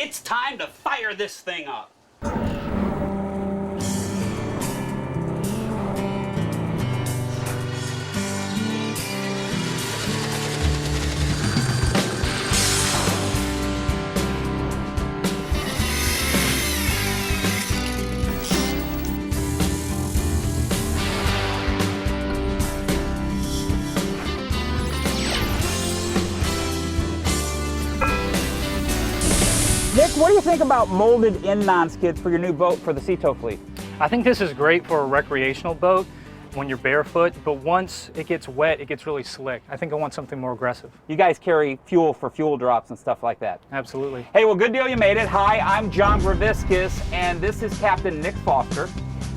It's time to fire this thing up. Nick, what do you think about molded in non-skids for your new boat for the Seatow fleet? I think this is great for a recreational boat when you're barefoot, but once it gets wet, it gets really slick. I think I want something more aggressive. You guys carry fuel for fuel drops and stuff like that. Absolutely. Hey, well, good deal you made it. Hi, I'm John Graviskis, and this is Captain Nick Foster.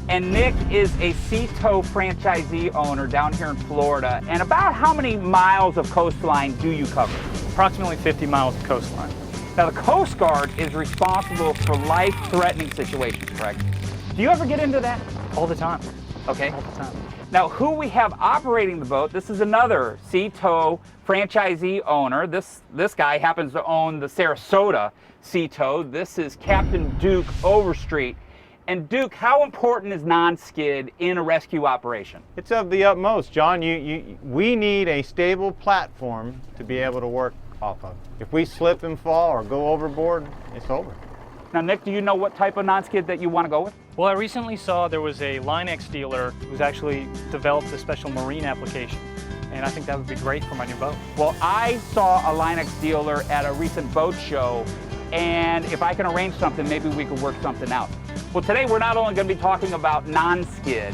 And Nick is a Seatow franchisee owner down here in Florida. And about how many miles of coastline do you cover? Approximately 50 miles of coastline. Now, the Coast Guard is responsible for life-threatening situations, correct? Do you ever get into that? All the time. Okay. All the time. Now, who we have operating the boat, this is another Seatow franchisee owner. This guy happens to own the Sarasota Seatow. This is Captain Duke Overstreet. And Duke, how important is non-skid in a rescue operation? It's of the utmost, John. We need a stable platform to be able to work off of. If we slip and fall or go overboard, it's over. Now, Nick, do you know what type of non-skid that you want to go with? Well, I recently saw there was a Linex dealer who's actually developed a special marine application, and I think that would be great for my new boat. Well, I saw a Linex dealer at a recent boat show, and if I can arrange something, maybe we could work something out. Well, today we're not only going to be talking about non-skid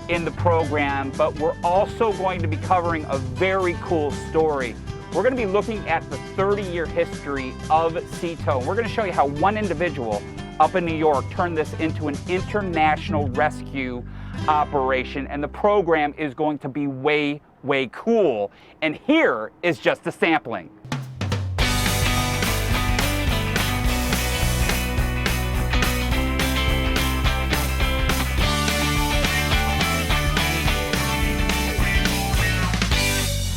in the program, but we're also going to be covering a very cool story. We're going to be looking at the 30-year history of Seatow. We're going to show you how one individual up in New York turned this into an international rescue operation, and the program is going to be way, way cool. And here is just a sampling.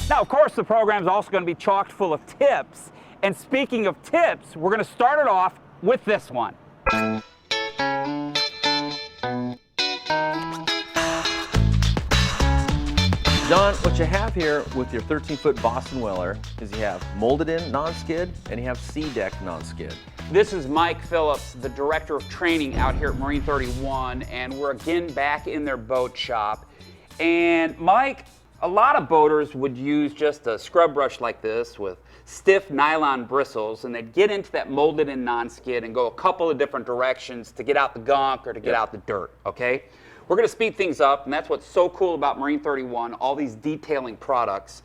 Now, of course, the program is also going to be chock full of tips. And speaking of tips, we're going to start it off with this one. John, what you have here with your 13-foot Boston Whaler is you have molded in non-skid and you have C-deck non-skid. This is Mike Phillips, the director of training out here at Marine 31, and we're again back in their boat shop. And Mike, a lot of boaters would use just a scrub brush like this with stiff nylon bristles, and they'd get into that molded in non-skid and go a couple of different directions to get out the gunk or to get out the dirt, okay? We're gonna speed things up, and that's what's so cool about Marine 31, all these detailing products.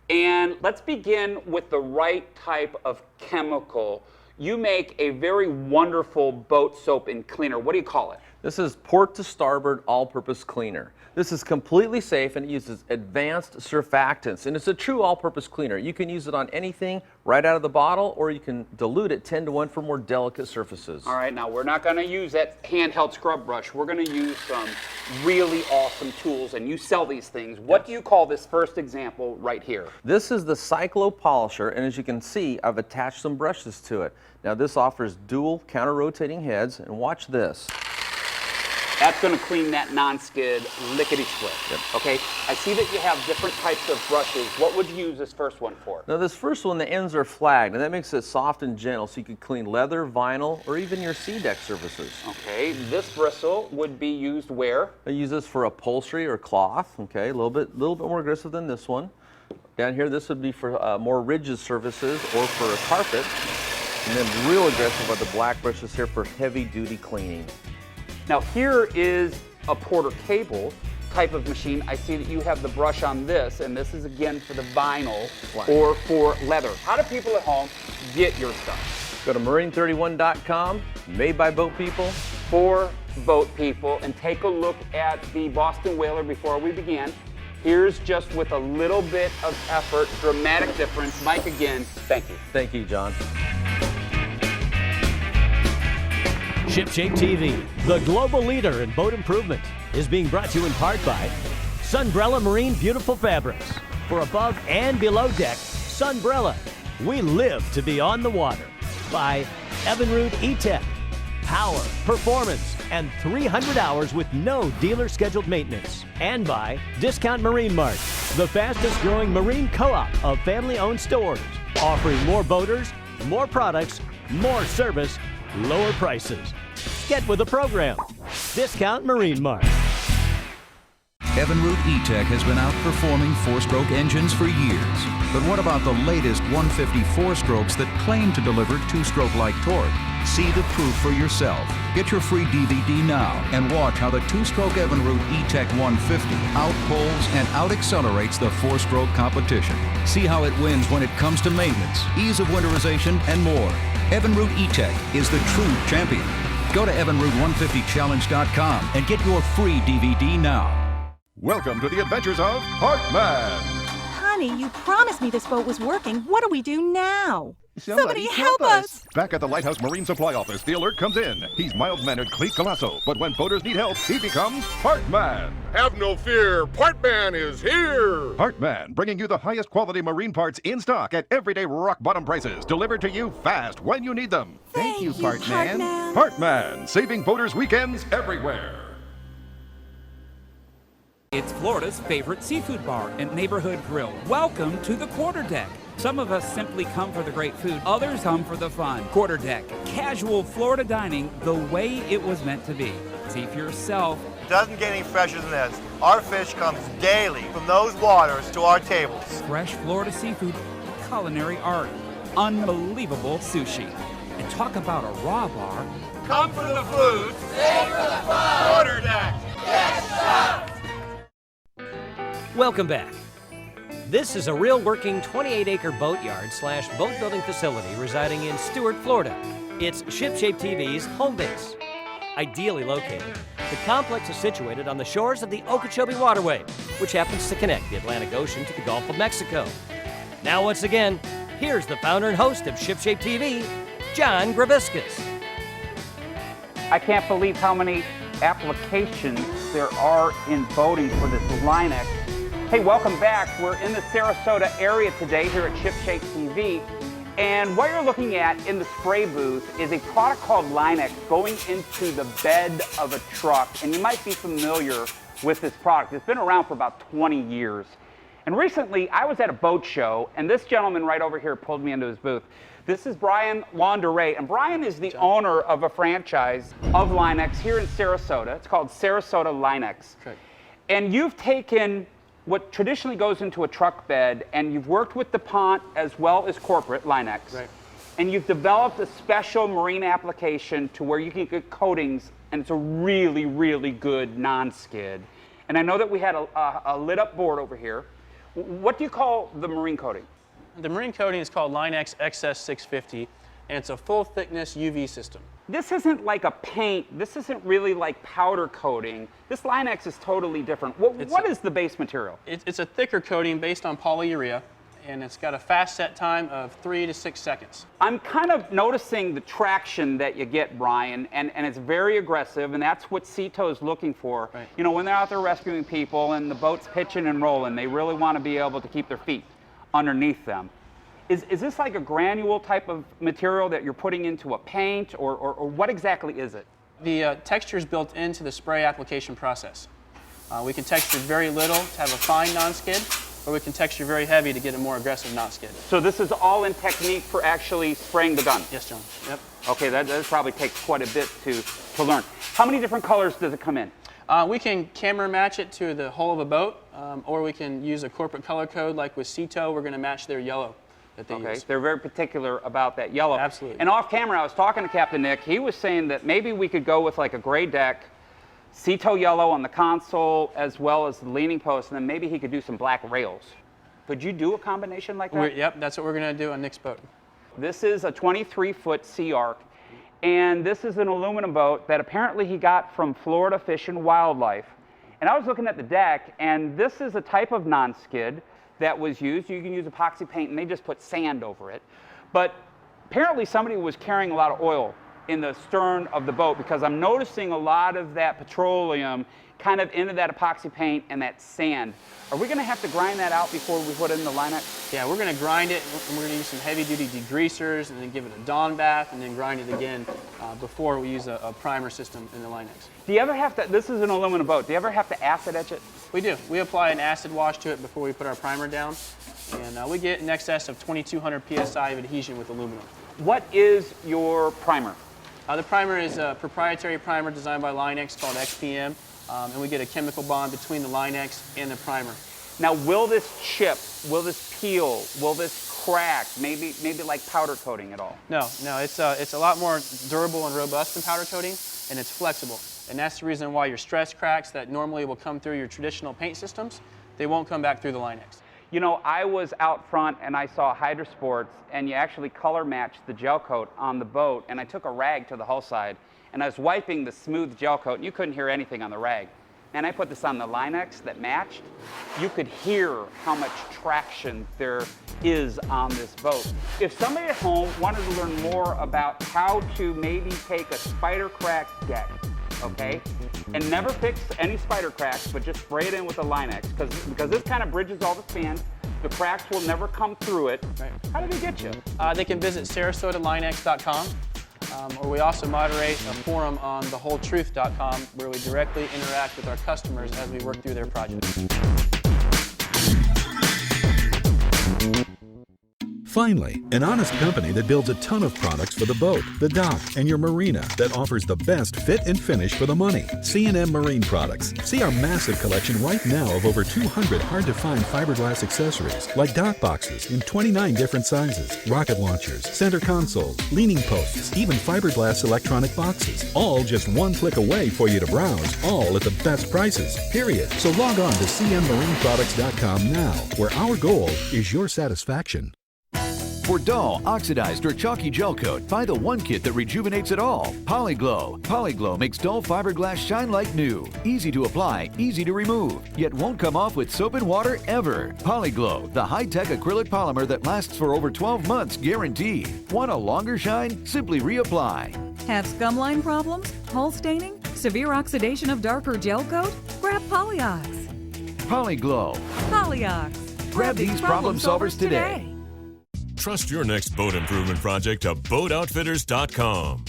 And let's begin with the right type of chemical. You make a very wonderful boat soap and cleaner. What do you call it? This is port to starboard all-purpose cleaner. This is completely safe and it uses advanced surfactants, and it's a true all-purpose cleaner. You can use it on anything right out of the bottle, or you can dilute it 10-to-1 for more delicate surfaces. All right, now we're not gonna use that handheld scrub brush. We're gonna use some really awesome tools, and you sell these things. What do you call this first example right here? This is the Cyclo Polisher, and as you can see, I've attached some brushes to it. Now this offers dual counter-rotating heads, and watch this. That's going to clean that non-skid lickety-split. Yep. Okay, I see that you have different types of brushes. What would you use this first one for? Now this first one, the ends are flagged, and that makes it soft and gentle, so you can clean leather, vinyl, or even your C-deck surfaces. Okay, this bristle would be used where? I use this for upholstery or cloth. Okay, a little bit more aggressive than this one. Down here, this would be for more rigid surfaces or for a carpet. And then real aggressive are the black brushes here for heavy-duty cleaning. Now here is a Porter cable type of machine. I see that you have the brush on this, and this is again for the vinyl or for leather. How do people at home get your stuff? Go to marine31.com, made by boat people. For boat people, and take a look at the Boston Whaler before we begin. Here's just with a little bit of effort, dramatic difference. Mike, again, thank you. Thank you, John. ShipShape TV, the global leader in boat improvement, is being brought to you in part by Sunbrella Marine Beautiful Fabrics. For above and below deck, Sunbrella. We live to be on the water. By Evinrude E-Tech. Power, performance, and 300 hours with no dealer-scheduled maintenance. And by Discount Marine Mart, the fastest-growing marine co-op of family-owned stores, offering more boaters, more products, more service, lower prices. Get with the program. Discount Marine Mart. Evinrude E-Tech has been outperforming four-stroke engines for years. But what about the latest 150 four-strokes that claim to deliver two-stroke-like torque? See the proof for yourself. Get your free DVD now and watch how the two-stroke Evinrude E-Tech 150 outpulls and out-accelerates the four-stroke competition. See how it wins when it comes to maintenance, ease of winterization, and more. Evinrude E-Tech is the true champion. Go to evinrude150challenge.com and get your free DVD now. Welcome to the adventures of Parkman. Honey, you promised me this boat was working. What do we do now? Somebody help us! Back at the Lighthouse Marine Supply Office, the alert comes in. He's mild-mannered Cleet Colasso, but when boaters need help, he becomes Parkman. Have no fear, Parkman is here! Parkman, bringing you the highest quality marine parts in stock at everyday rock-bottom prices, delivered to you fast when you need them. Thank you, Parkman. Parkman, saving boaters' weekends everywhere. It's Florida's favorite seafood bar and neighborhood grill. Welcome to the Quarterdeck. Some of us simply come for the great food, others come for the fun. Quarterdeck, casual Florida dining the way it was meant to be. See for yourself. Doesn't get any fresher than this. Our fish comes daily from those waters to our tables. Fresh Florida seafood, culinary art, unbelievable sushi. And talk about a raw bar. Come for the food, stay for the fun. Quarterdeck, yes, sir. Welcome back. This is a real working 28-acre boatyard / boat building facility residing in Stuart, Florida. It's ShipShape TV's home base. Ideally located, the complex is situated on the shores of the Okeechobee Waterway, which happens to connect the Atlantic Ocean to the Gulf of Mexico. Now, once again, here's the founder and host of ShipShape TV, John Grabiscus. I can't believe how many applications there are in boating for this Linex. Hey, welcome back. We're in the Sarasota area today here at ShipShape TV. And what you're looking at in the spray booth is a product called Linex going into the bed of a truck. And you might be familiar with this product. It's been around for about 20 years. And recently, I was at a boat show, and this gentleman right over here pulled me into his booth. This is Brian Launderet, and Brian is the owner of a franchise of Linex here in Sarasota. It's called Sarasota Linex. Okay. And you've taken what traditionally goes into a truck bed, and you've worked with DuPont as well as corporate Linex. Right. And you've developed a special marine application to where you can get coatings, and it's a really, really good non-skid. And I know that we had a lit up board over here. What do you call the marine coating? The marine coating is called Linex XS650, and it's a full thickness UV system. This isn't like a paint. This isn't really like powder coating. This Linex is totally different. What is the base material? It's a thicker coating based on polyurea, and it's got a fast set time of 3 to 6 seconds. I'm kind of noticing the traction that you get, Brian, and it's very aggressive, and that's what Seatow is looking for. Right. You know, when they're out there rescuing people and the boat's pitching and rolling, they really want to be able to keep their feet underneath them. Is this like a granule type of material that you're putting into a paint, or what exactly is it? The texture is built into the spray application process. We can texture very little to have a fine non-skid, or we can texture very heavy to get a more aggressive non-skid. So this is all in technique for actually spraying the gun? Yes, John. Yep. Okay, that probably takes quite a bit to learn. How many different colors does it come in? We can camera match it to the hull of a boat, or we can use a corporate color code like with Seatow. We're going to match their yellow that they use. They're very particular about that yellow. Absolutely. And off camera, I was talking to Captain Nick. He was saying that maybe we could go with like a gray deck, Seatow yellow on the console, as well as the leaning post, and then maybe he could do some black rails. Could you do a combination like that? Yep, that's what we're going to do on Nick's boat. This is a 23-foot Sea Arc, and this is an aluminum boat that apparently he got from Florida Fish and Wildlife. And I was looking at the deck, and this is a type of non-skid that was used. You can use epoxy paint, and they just put sand over it. But apparently somebody was carrying a lot of oil in the stern of the boat, because I'm noticing a lot of that petroleum kind of into that epoxy paint and that sand. Are we going to have to grind that out before we put it in the Linex? Yeah, we're going to grind it, and we're going to use some heavy-duty degreasers, and then give it a Dawn bath, and then grind it again before we use a primer system in the Linex. Do you ever have to, this is an aluminum boat, do you ever have to acid etch it? We do. We apply an acid wash to it before we put our primer down, and we get in excess of 2,200 psi of adhesion with aluminum. What is your primer? The primer is a proprietary primer designed by Linex called XPM, and we get a chemical bond between the Linex and the primer. Now, will this chip, will this peel, will this crack, maybe like powder coating at all? No, it's a lot more durable and robust than powder coating, and it's flexible. And that's the reason why your stress cracks that normally will come through your traditional paint systems, they won't come back through the Linex. You know, I was out front and I saw Hydrosports, and you actually color matched the gel coat on the boat, and I took a rag to the hull side and I was wiping the smooth gel coat, and you couldn't hear anything on the rag. And I put this on the Linex that matched. You could hear how much traction there is on this boat. If somebody at home wanted to learn more about how to maybe take a spider crack deck, okay, and never fix any spider cracks, but just spray it in with a Linex, because this kind of bridges all the sand. The cracks will never come through it. Right. How do they get you? They can visit SarasotaLinex.com, or we also moderate a forum on thewholetruth.com where we directly interact with our customers as we work through their projects. Finally, an honest company that builds a ton of products for the boat, the dock, and your marina that offers the best fit and finish for the money. C&M Marine Products. See our massive collection right now of over 200 hard-to-find fiberglass accessories, like dock boxes in 29 different sizes, rocket launchers, center consoles, leaning posts, even fiberglass electronic boxes. All just one click away for you to browse, all at the best prices, period. So log on to cmmarineproducts.com now, where our goal is your satisfaction. For dull, oxidized, or chalky gel coat, buy the one kit that rejuvenates it all. Polyglow. Polyglow makes dull fiberglass shine like new. Easy to apply, easy to remove, yet won't come off with soap and water ever. Polyglow, the high-tech acrylic polymer that lasts for over 12 months guaranteed. Want a longer shine? Simply reapply. Have scum line problems? Hull staining? Severe oxidation of darker gel coat? Grab Polyox. Polyglow. Polyox. Grab these problem solvers today. Trust your next boat improvement project to BoatOutfitters.com.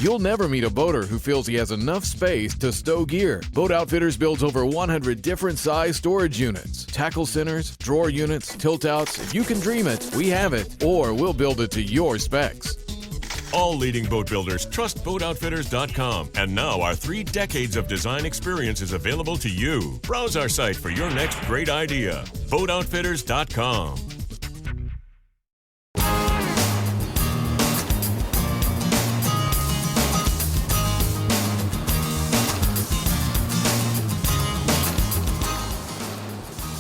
You'll never meet a boater who feels he has enough space to stow gear. Boat Outfitters builds over 100 different size storage units, tackle centers, drawer units, tilt outs. If you can dream it, we have it, or we'll build it to your specs. All leading boat builders trust BoatOutfitters.com, and now our 3 decades of design experience is available to you. Browse our site for your next great idea. BoatOutfitters.com.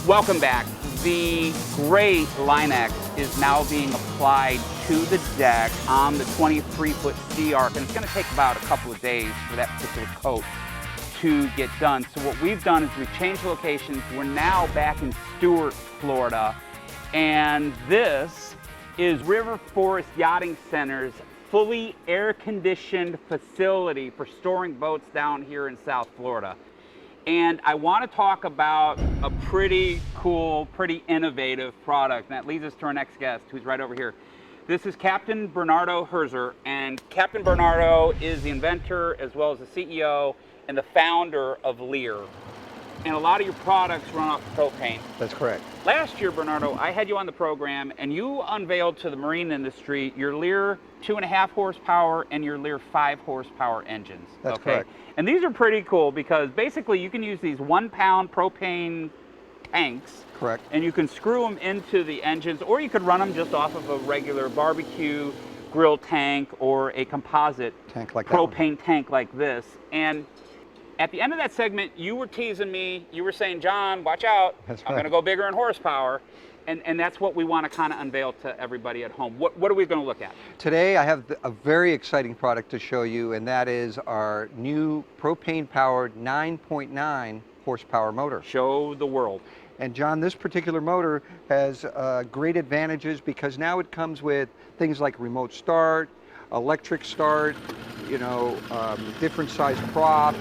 Welcome back. The gray Linex is now being applied to the deck on the 23-foot sea arc, and it's going to take about a couple of days for that particular coat to get done. So what we've done is we've changed locations. We're now back in Stuart, Florida, and this is River Forest Yachting Center's fully air-conditioned facility for storing boats down here in South Florida. And I want to talk about a pretty cool, pretty innovative product. And that leads us to our next guest, who's right over here. This is Captain Bernardo Herzer. And Captain Bernardo is the inventor, as well as the CEO and the founder of Lear. And a lot of your products run off propane. That's correct. Last year, Bernardo, I had you on the program, and you unveiled to the marine industry your Lear 2.5 horsepower and your Lear 5 horsepower engines. That's correct. And these are pretty cool because basically you can use these 1-pound propane tanks. Correct. And you can screw them into the engines, or you could run them just off of a regular barbecue grill tank or a composite tank like propane tank like this. And at the end of that segment, you were teasing me. You were saying, John, watch out. That's I'm right. going to go bigger in horsepower. And that's what we want to kind of unveil to everybody at home. What are we going to look at? Today I have a very exciting product to show you, and that is our new propane-powered 9.9 horsepower motor. Show the world. And John, this particular motor has great advantages because now it comes with things like remote start, electric start, different size props,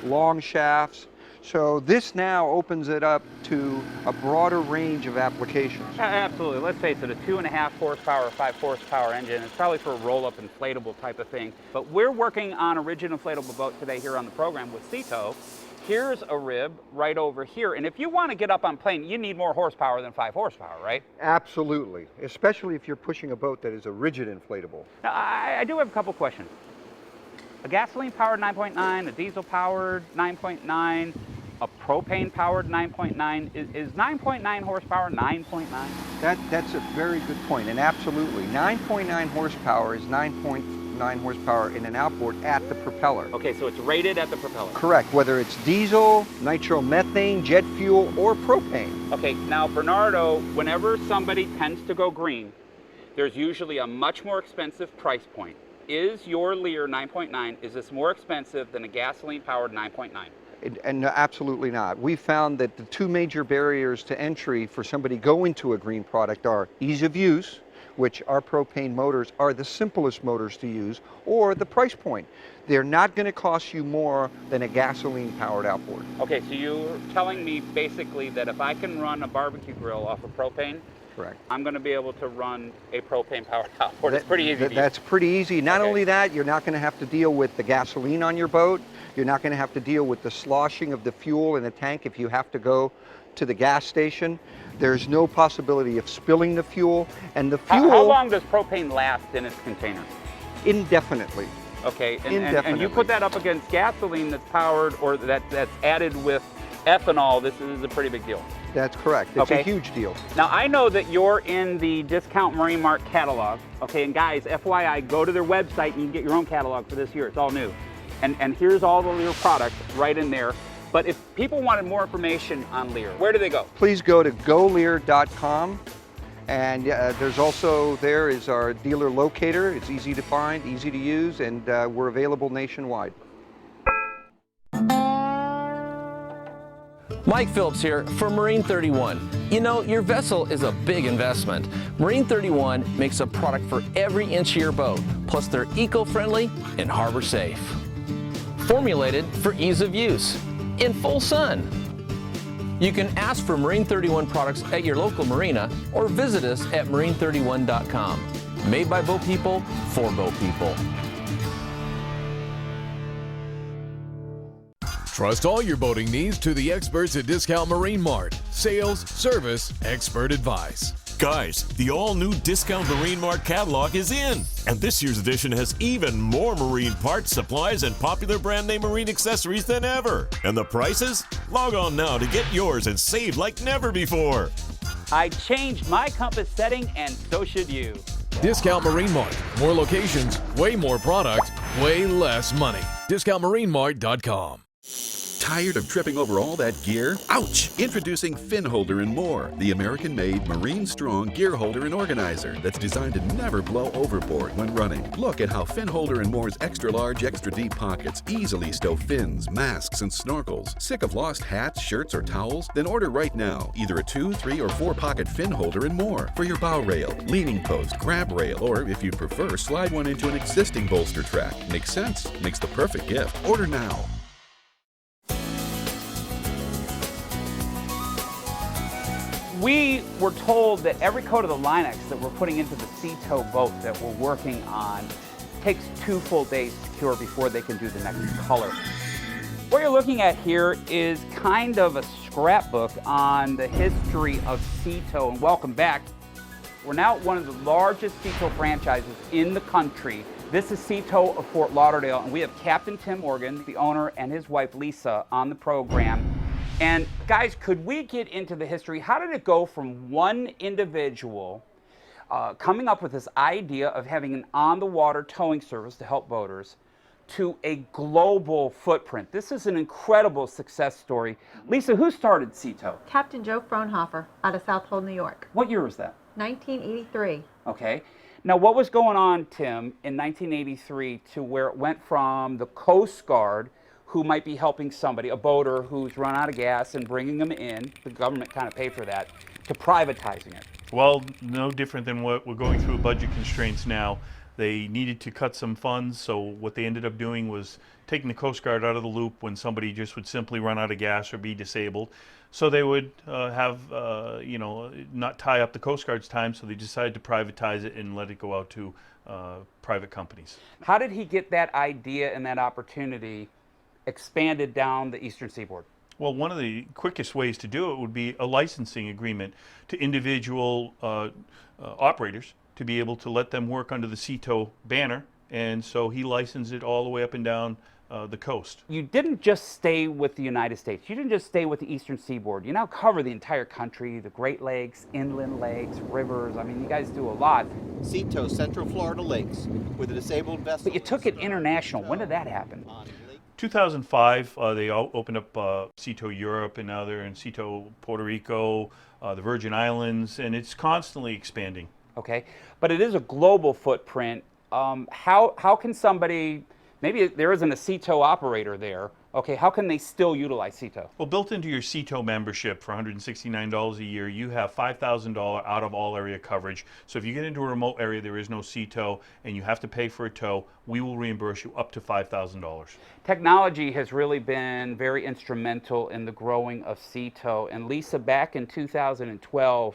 long shafts. So this now opens it up to a broader range of applications. Absolutely. Let's face it, a 2.5 horsepower or 5 horsepower engine is probably for a roll-up inflatable type of thing. But we're working on a rigid inflatable boat today here on the program with Seatow. Here's a rib right over here. And if you want to get up on plane, you need more horsepower than 5 horsepower, right? Absolutely, especially if you're pushing a boat that is a rigid inflatable. Now, I do have a couple questions. A gasoline-powered 9.9, a diesel-powered 9.9, a propane-powered 9.9. Is 9.9 horsepower 9.9? That's a very good point, and absolutely. 9.9 horsepower is 9.9 horsepower in an outboard at the propeller. Okay, so it's rated at the propeller. Correct, whether it's diesel, nitromethane, jet fuel, or propane. Okay, now Bernardo, whenever somebody tends to go green, there's usually a much more expensive price point. Is your Lear 9.9, is this more expensive than a gasoline-powered 9.9? And absolutely not. We found that the two major barriers to entry for somebody going to a green product are ease of use, which our propane motors are the simplest motors to use, or the price point. They're not going to cost you more than a gasoline-powered outboard. Okay, so you're telling me basically that if I can run a barbecue grill off of propane, correct, I'm going to be able to run a propane-powered outboard. It's pretty easy to use. That's pretty easy. Not only that, you're not going to have to deal with the gasoline on your boat. You're not going to have to deal with the sloshing of the fuel in the tank if you have to go to the gas station. There's no possibility of spilling the fuel. And the fuel... How long does propane last in its container? Indefinitely. Okay, Indefinitely. And you put that up against gasoline that's powered or that's added with ethanol. This is a pretty big deal. That's correct. It's a huge deal. Now, I know that you're in the Discount Marine Mart catalog. Okay, and guys, FYI, go to their website and you can get your own catalog for this year. It's all new. And here's all the Lear products right in there. But if people wanted more information on Lear, where do they go? Please go to golear.com. And there's also, there is our dealer locator. It's easy to find, easy to use, and we're available nationwide. Mike Phillips here for Marine 31. You know, your vessel is a big investment. Marine 31 makes a product for every inch of your boat, plus they're eco-friendly and harbor safe. Formulated for ease of use, in full sun. You can ask for Marine 31 products at your local marina or visit us at marine31.com. Made by boat people, for boat people. Trust all your boating needs to the experts at Discount Marine Mart. Sales, service, expert advice. Guys, the all-new Discount Marine Mart catalog is in, and this year's edition has even more marine parts, supplies, and popular brand name marine accessories than ever. And the prices? Log on now to get yours and save like never before. I changed my compass setting, and so should you. Discount Marine Mart. More locations, way more product, way less money. DiscountMarineMart.com. Tired of tripping over all that gear? Ouch! Introducing Fin Holder and More, the American-made, marine-strong gear holder and organizer that's designed to never blow overboard when running. Look at how Fin Holder and More's extra-large, extra-deep pockets easily stow fins, masks, and snorkels. Sick of lost hats, shirts, or towels? Then order right now either a 2-, 3-, or 4-pocket Fin Holder and More for your bow rail, leaning post, grab rail, or if you prefer, slide one into an existing bolster track. Makes sense. Makes the perfect gift. Order now. We were told that every coat of the Linex that we're putting into the Seatow boat that we're working on takes 2 full days to cure before they can do the next color. What you're looking at here is kind of a scrapbook on the history of Seatow, and welcome back. We're now one of the largest Seatow franchises in the country. This is Seatow of Fort Lauderdale, and we have Captain Tim Morgan, the owner, and his wife Lisa on the program. And guys, could we get into the history? How did it go from one individual coming up with this idea of having an on-the-water towing service to help boaters to a global footprint? This is an incredible success story. Lisa, who started Seatow? Captain Joe Frohnhofer out of South Pole, New York. What year was that? 1983. Okay. Now, what was going on, Tim, in 1983 to where it went from the Coast Guard, who might be helping somebody, a boater who's run out of gas and bringing them in, the government kind of paid for that, to privatizing it? Well, no different than what we're going through budget constraints now. They needed to cut some funds, so what they ended up doing was taking the Coast Guard out of the loop when somebody just would simply run out of gas or be disabled. So they would not tie up the Coast Guard's time, so they decided to privatize it and let it go out to private companies. How did he get that idea and that opportunity expanded down the eastern seaboard? Well, one of the quickest ways to do it would be a licensing agreement to individual operators to be able to let them work under the Seatow banner, and so he licensed it all the way up and down the coast. You didn't just stay with the United States. You didn't just stay with the eastern seaboard. You now cover the entire country, the Great Lakes, inland lakes, rivers. I mean, you guys do a lot. Seatow, Central Florida Lakes, with a disabled vessel. But you took it international. When did that happen? 2005, they opened up Seatow Europe, and now they're in Seatow Puerto Rico, the Virgin Islands, and it's constantly expanding. Okay, but it is a global footprint. How can somebody, maybe there isn't a Seatow operator there, okay, how can they still utilize Seatow? Well, built into your Seatow membership for $169 a year, you have $5,000 out of all area coverage. So if you get into a remote area, there is no Seatow, and you have to pay for a tow, we will reimburse you up to $5,000. Technology has really been very instrumental in the growing of Seatow. And Lisa, back in 2012,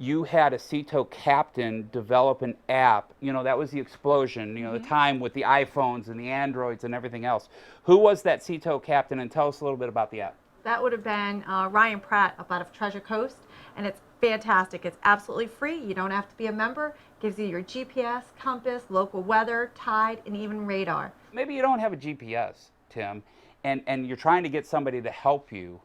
you had a Seatow captain develop an app. You know, that was the explosion, you know, the time with the iPhones and the Androids and everything else. Who was that Seatow captain, and tell us a little bit about the app? That would have been Ryan Pratt up out of Treasure Coast, and it's fantastic. It's absolutely free. You don't have to be a member. Gives you your GPS, compass, local weather, tide, and even radar. Maybe you don't have a GPS, Tim, and you're trying to get somebody to help you.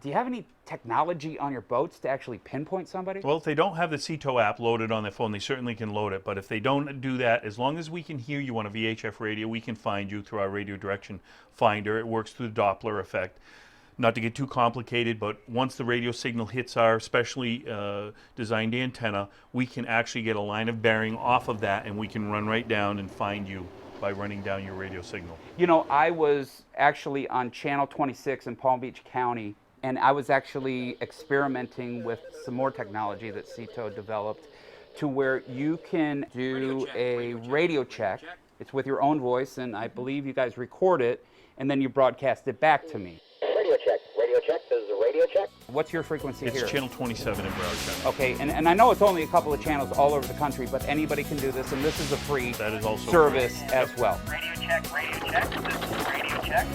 Do you have any technology on your boats to actually pinpoint somebody? Well, if they don't have the Seatow app loaded on their phone, they certainly can load it. But if they don't do that, as long as we can hear you on a VHF radio, we can find you through our radio direction finder. It works through the Doppler effect. Not to get too complicated, but once the radio signal hits our specially designed antenna, we can actually get a line of bearing off of that, and we can run right down and find you by running down your radio signal. You know, I was actually on Channel 26 in Palm Beach County, and I was actually experimenting with some more technology that Seatow developed to where you can do a radio check. It's with your own voice, and I believe you guys record it, and then you broadcast it back to me. Radio check, this is a radio check. What's your frequency here? It's channel 27 in Broward County. Okay, and I know it's only a couple of channels all over the country, but anybody can do this, and this is a free that is also service as well. Radio check, this is radio check.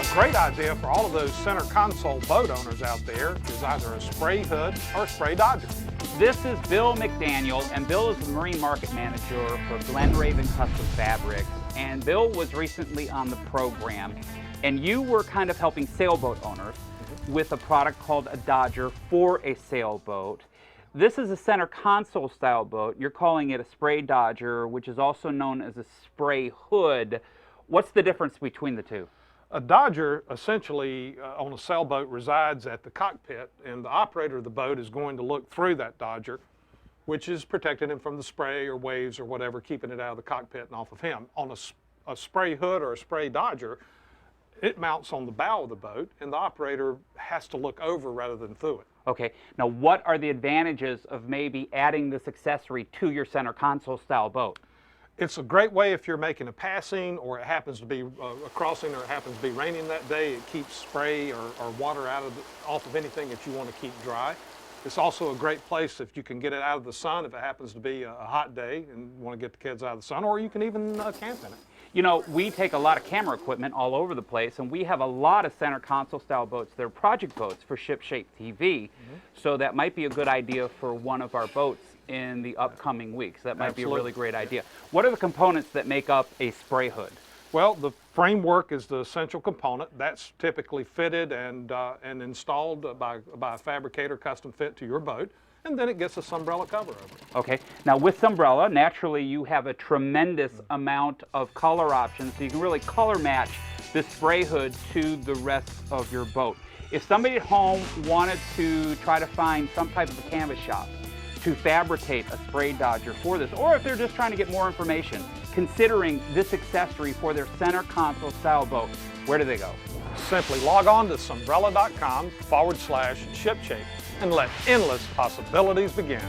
A great idea for all of those center console boat owners out there is either a spray hood or a spray dodger. This is Bill McDaniel, and Bill is the Marine Market Manager for Glenraven Custom Fabrics. And Bill was recently on the program, and you were kind of helping sailboat owners with a product called a Dodger for a sailboat. This is a center console style boat. You're calling it a spray Dodger, which is also known as a spray hood. What's the difference between the two? A Dodger essentially on a sailboat resides at the cockpit, and the operator of the boat is going to look through that Dodger, which is protecting him from the spray or waves or whatever, keeping it out of the cockpit and off of him. On a spray hood or a spray Dodger, it mounts on the bow of the boat, and the operator has to look over rather than through it. Okay, now what are the advantages of maybe adding this accessory to your center console style boat? It's a great way if you're making a passing, or it happens to be a crossing, or it happens to be raining that day. It keeps spray or water off of anything that you want to keep dry. It's also a great place if you can get it out of the sun if it happens to be a hot day and want to get the kids out of the sun, or you can even camp in it. You know, we take a lot of camera equipment all over the place, and we have a lot of center console style boats. They're project boats for Ship Shape TV, so that might be a good idea for one of our boats in the upcoming weeks. That might be a really great idea. What are the components that make up a spray hood? Well, the framework is the essential component. That's typically fitted and installed by a fabricator, custom fit to your boat, and then it gets a sunbrella cover over it. Okay, now with sunbrella, naturally you have a tremendous amount of color options, so you can really color match this spray hood to the rest of your boat. If somebody at home wanted to try to find some type of a canvas shop to fabricate a spray Dodger for this, or if they're just trying to get more information, considering this accessory for their center console style boat, where do they go? Simply log on to sombrella.com/shipshape and let endless possibilities begin.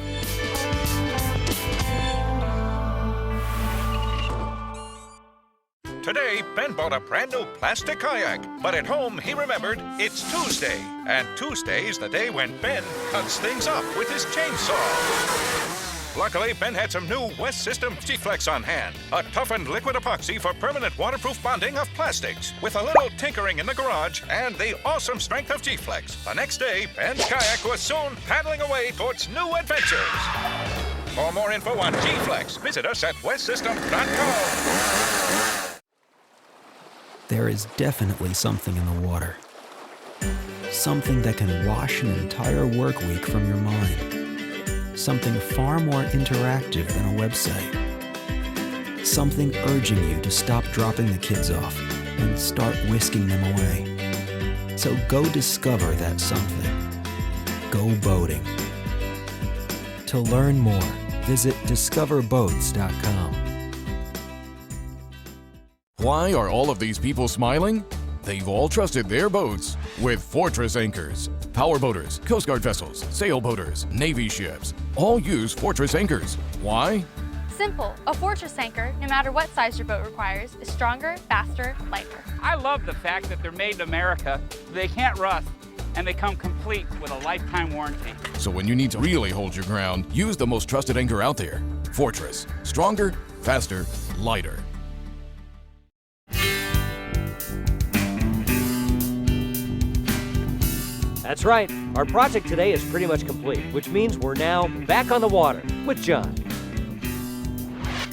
Today, Ben bought a brand new plastic kayak, but at home he remembered it's Tuesday, and Tuesday's the day when Ben cuts things up with his chainsaw. Luckily, Ben had some new West System G-Flex on hand, a toughened liquid epoxy for permanent waterproof bonding of plastics, with a little tinkering in the garage and the awesome strength of G-Flex. The next day, Ben's kayak was soon paddling away towards new adventures. For more info on G-Flex, visit us at westsystem.com. There is definitely something in the water. Something that can wash an entire work week from your mind. Something far more interactive than a website. Something urging you to stop dropping the kids off and start whisking them away. So go discover that something. Go boating. To learn more, visit discoverboats.com. Why are all of these people smiling? They've all trusted their boats with Fortress anchors. Power boaters, Coast Guard vessels, sailboaters, Navy ships, all use Fortress anchors. Why? Simple. A Fortress anchor, no matter what size your boat requires, is stronger, faster, lighter. I love the fact that they're made in America, they can't rust, and they come complete with a lifetime warranty. So when you need to really hold your ground, use the most trusted anchor out there. Fortress. Stronger, faster, lighter. That's right. Our project today is pretty much complete, which means we're now back on the water with John.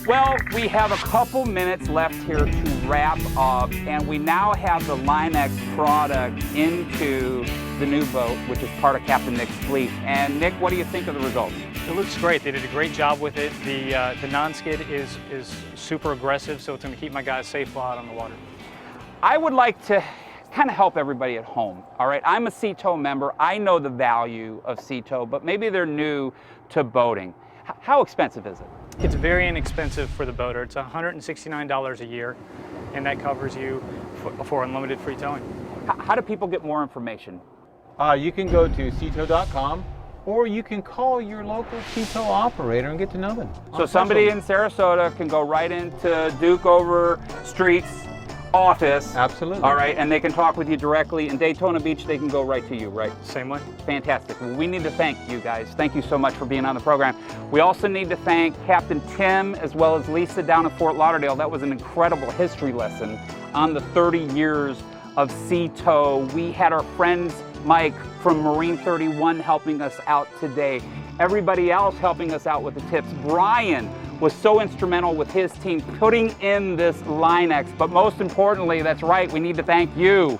Well, we have a couple minutes left here to wrap up, and we now have the Linex product into the new boat, which is part of Captain Nick's fleet. And Nick, what do you think of the results? It looks great. They did a great job with it. The non-skid is super aggressive, so it's going to keep my guys safe while out on the water. I would like to kind of help everybody at home, all right? I'm a Seatow member. I know the value of Seatow, but maybe they're new to boating. How expensive is it? It's very inexpensive for the boater. It's $169 a year, and that covers you for unlimited free towing. How do people get more information? You can go to Seatow.com, or you can call your local Seatow operator and get to know them. So somebody in Sarasota can go right into Duke Overstreet's office. Absolutely. All right, and they can talk with you directly. In Daytona Beach, they can go right to you, right? Same way. Fantastic. Well, we need to thank you guys. Thank you so much for being on the program. We also need to thank Captain Tim as well as Lisa down in Fort Lauderdale. That was an incredible history lesson on the 30 years of Seatow. We had our friends Mike from Marine 31 helping us out today. Everybody else helping us out with the tips. Brian was so instrumental with his team putting in this Linex, but most importantly, that's right, we need to thank you.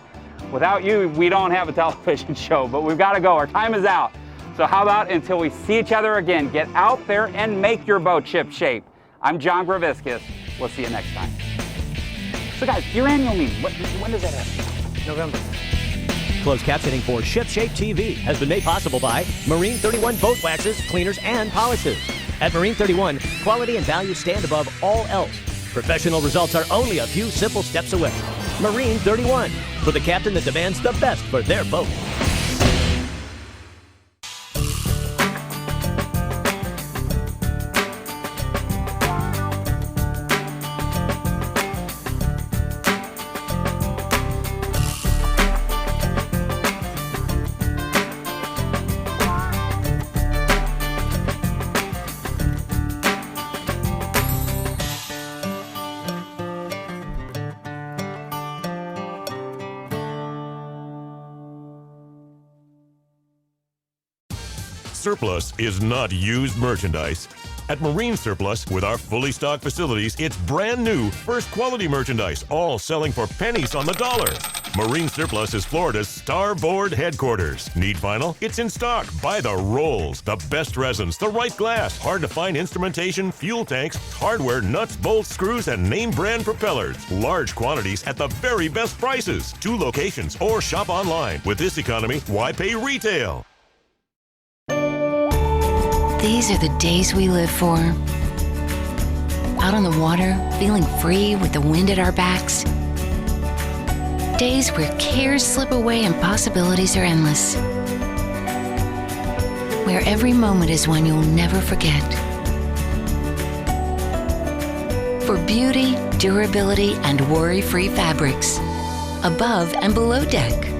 Without you, we don't have a television show, but we've got to go. Our time is out. So how about until we see each other again, get out there and make your boat ship shape. I'm John Graviskis. We'll see you next time. So guys, your annual meeting, when does that happen? November. Closed captioning for Ship Shape TV has been made possible by Marine 31 boat waxes, cleaners, and polishes. At Marine 31, quality and value stand above all else. Professional results are only a few simple steps away. Marine 31, for the captain that demands the best for their boat. Surplus is not used merchandise. At Marine Surplus, with our fully stocked facilities, it's brand new, first quality merchandise, all selling for pennies on the dollar. Marine Surplus is Florida's starboard headquarters. Need vinyl? It's in stock. Buy the rolls, the best resins, the right glass, hard to find instrumentation, fuel tanks, hardware, nuts, bolts, screws, and name brand propellers. Large quantities at the very best prices. 2 locations or shop online. With this economy, why pay retail? These are the days we live for. out on the water, feeling free with the wind at our backs. Days where cares slip away and possibilities are endless. Where every moment is one you'll never forget. For beauty, durability, and worry-free fabrics, above and below deck.